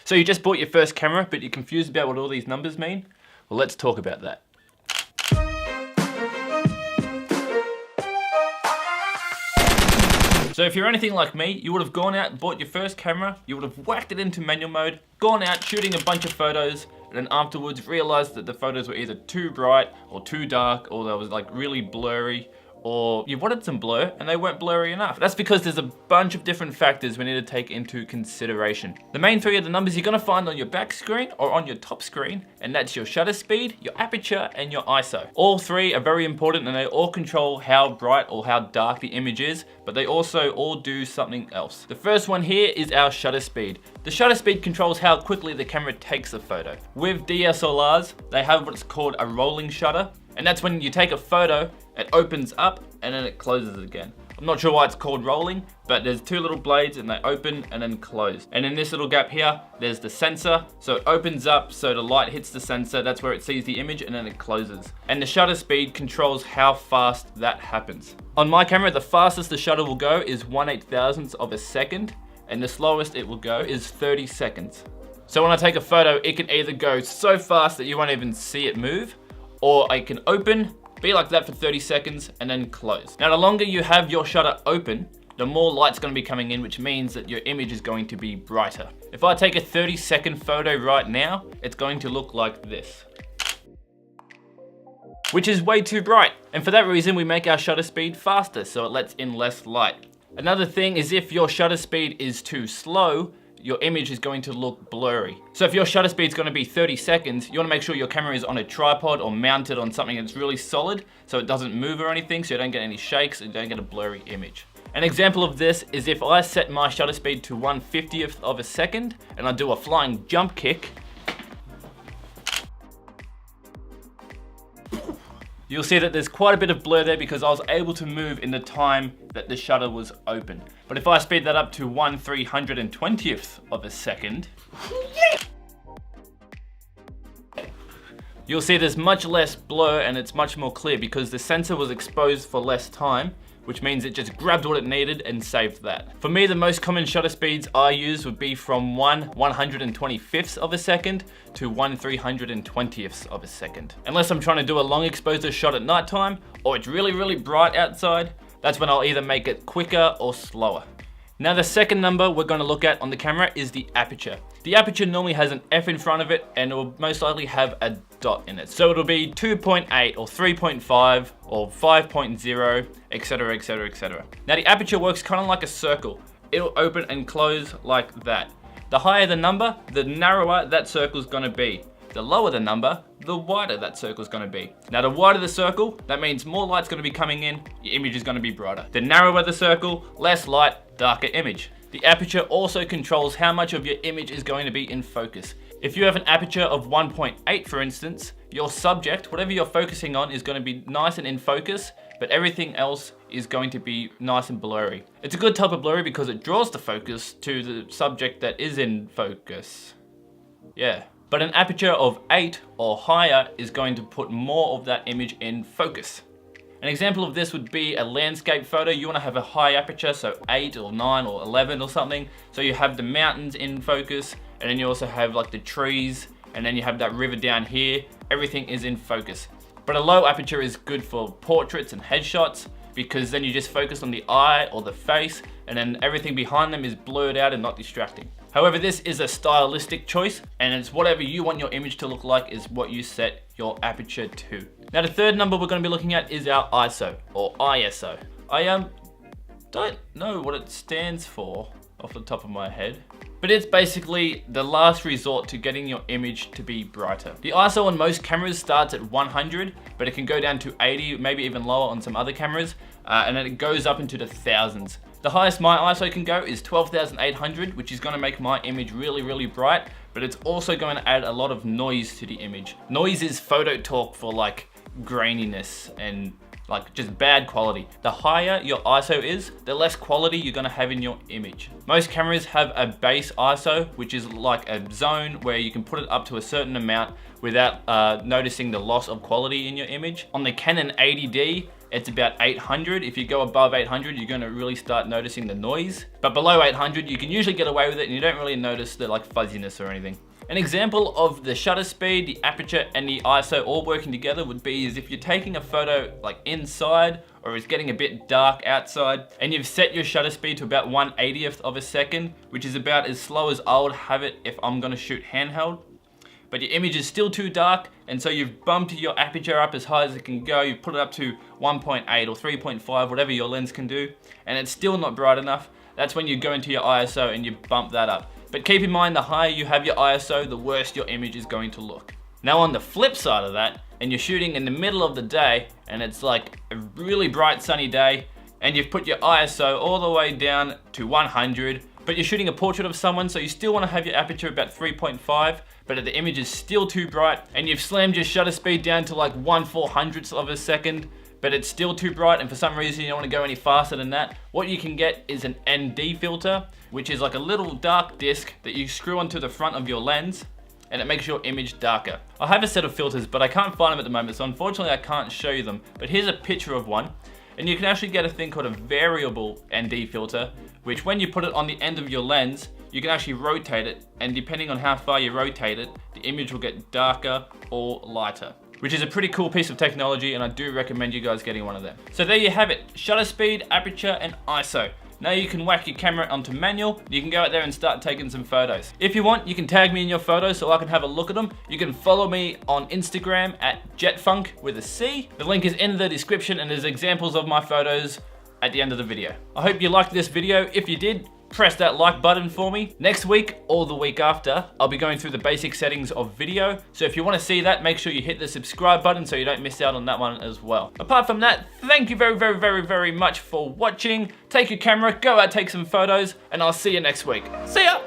So you just bought your first camera, but you're confused about what all these numbers mean? Well, let's talk about that. So if you're anything like me, you would have gone out and bought your first camera, you would have whacked it into manual mode, gone out shooting a bunch of photos, and then afterwards realized that the photos were either too bright or too dark, or they was like really blurry, or you wanted some blur and they weren't blurry enough. That's because there's a bunch of different factors we need to take into consideration. The main three are the numbers you're gonna find on your back screen or on your top screen, and that's your shutter speed, your aperture, and your ISO. All three are very important and they all control how bright or how dark the image is, but they also all do something else. The first one here is our shutter speed. The shutter speed controls how quickly the camera takes a photo. With DSLRs, they have what's called a rolling shutter, and that's when you take a photo, it opens up and then it closes again. I'm not sure why it's called rolling, but there's two little blades and they open and then close. And in this little gap here, there's the sensor. So it opens up, so the light hits the sensor, that's where it sees the image, and then it closes. And the shutter speed controls how fast that happens. On my camera, the fastest the shutter will go is 1/8,000th of a second, and the slowest it will go is 30 seconds. So when I take a photo, it can either go so fast that you won't even see it move, or I can open, be like that for 30 seconds, and then close. Now, the longer you have your shutter open, the more light's gonna be coming in, which means that your image is going to be brighter. If I take a 30-second photo right now, it's going to look like this, which is way too bright. And for that reason, we make our shutter speed faster, so it lets in less light. Another thing is if your shutter speed is too slow, your image is going to look blurry. So if your shutter speed is going to be 30 seconds, you want to make sure your camera is on a tripod or mounted on something that's really solid so it doesn't move or anything, so you don't get any shakes and you don't get a blurry image. An example of this is if I set my shutter speed to 1/50th of a second and I do a flying jump kick, you'll see that there's quite a bit of blur there because I was able to move in the time that the shutter was open. But if I speed that up to 1/320th of a second, you'll see there's much less blur and it's much more clear because the sensor was exposed for less time, which means it just grabbed what it needed and saved that. For me, the most common shutter speeds I use would be from 1/125th of a second to 1/320th of a second. Unless I'm trying to do a long exposure shot at nighttime or it's really, really bright outside, that's when I'll either make it quicker or slower. Now the second number we're going to look at on the camera is the aperture. The aperture normally has an F in front of it and it will most likely have a dot in it. So it'll be 2.8 or 3.5 or 5.0, etc, etc, etc. Now the aperture works kind of like a circle. It'll open and close like that. The higher the number, the narrower that circle's going to be. The lower the number, the wider that circle's going to be. Now the wider the circle, that means more light's going to be coming in, your image is going to be brighter. The narrower the circle, less light, darker image. The aperture also controls how much of your image is going to be in focus. If you have an aperture of 1.8 for instance, your subject, whatever you're focusing on, is going to be nice and in focus, but everything else is going to be nice and blurry. It's a good type of blurry because it draws the focus to the subject that is in focus. Yeah. But an aperture of 8 or higher is going to put more of that image in focus. An example of this would be a landscape photo. You want to have a high aperture, so 8 or 9 or 11 or something. So you have the mountains in focus, and then you also have like the trees, and then you have that river down here. Everything is in focus. But a low aperture is good for portraits and headshots because then you just focus on the eye or the face, and then everything behind them is blurred out and not distracting. However, this is a stylistic choice, and it's whatever you want your image to look like is what you set your aperture to. Now the third number we're going to be looking at is our ISO or ISO. I don't know what it stands for off the top of my head, but it's basically the last resort to getting your image to be brighter. The ISO on most cameras starts at 100, but it can go down to 80, maybe even lower on some other cameras, and then it goes up into the thousands. The highest my ISO can go is 12,800, which is going to make my image really, really bright, but it's also going to add a lot of noise to the image. Noise is photo talk for like graininess and like just bad quality. The higher your ISO is, the less quality you're going to have in your image. Most cameras have a base ISO, which is like a zone where you can put it up to a certain amount without noticing the loss of quality in your image. On the Canon 80D, it's about 800. If you go above 800, you're gonna really start noticing the noise. But below 800, you can usually get away with it and you don't really notice the like fuzziness or anything. An example of the shutter speed, the aperture, and the ISO all working together would be is if you're taking a photo like inside or it's getting a bit dark outside and you've set your shutter speed to about 1/80th of a second, which is about as slow as I would have it if I'm gonna shoot handheld. But your image is still too dark, and so you've bumped your aperture up as high as it can go. You've put it up to 1.8 or 3.5, whatever your lens can do, and it's still not bright enough. That's when you go into your ISO and you bump that up. But keep in mind, the higher you have your ISO, the worse your image is going to look. Now on the flip side of that, and you're shooting in the middle of the day, and it's like a really bright sunny day, and you've put your ISO all the way down to 100, but you're shooting a portrait of someone, so you still want to have your aperture about 3.5, but the image is still too bright, and you've slammed your shutter speed down to like 1/400th of a second, but it's still too bright, and for some reason you don't want to go any faster than that. What you can get is an ND filter, which is like a little dark disc that you screw onto the front of your lens, and it makes your image darker. I have a set of filters, but I can't find them at the moment, so unfortunately I can't show you them. But here's a picture of one, and you can actually get a thing called a variable ND filter, which when you put it on the end of your lens, you can actually rotate it, and depending on how far you rotate it, the image will get darker or lighter, which is a pretty cool piece of technology, and I do recommend you guys getting one of them. So there you have it, shutter speed, aperture, and ISO. Now you can whack your camera onto manual, you can go out there and start taking some photos. If you want, you can tag me in your photos so I can have a look at them. You can follow me on Instagram at jetfunk with a C. The link is in the description, and there's examples of my photos at the end of the video. I hope you liked this video. If you did, press that like button for me. Next week or the week after, I'll be going through the basic settings of video. So if you want to see that, make sure you hit the subscribe button so you don't miss out on that one as well. Apart from that, thank you very much for watching. Take your camera, go out, take some photos, and I'll see you next week. See ya!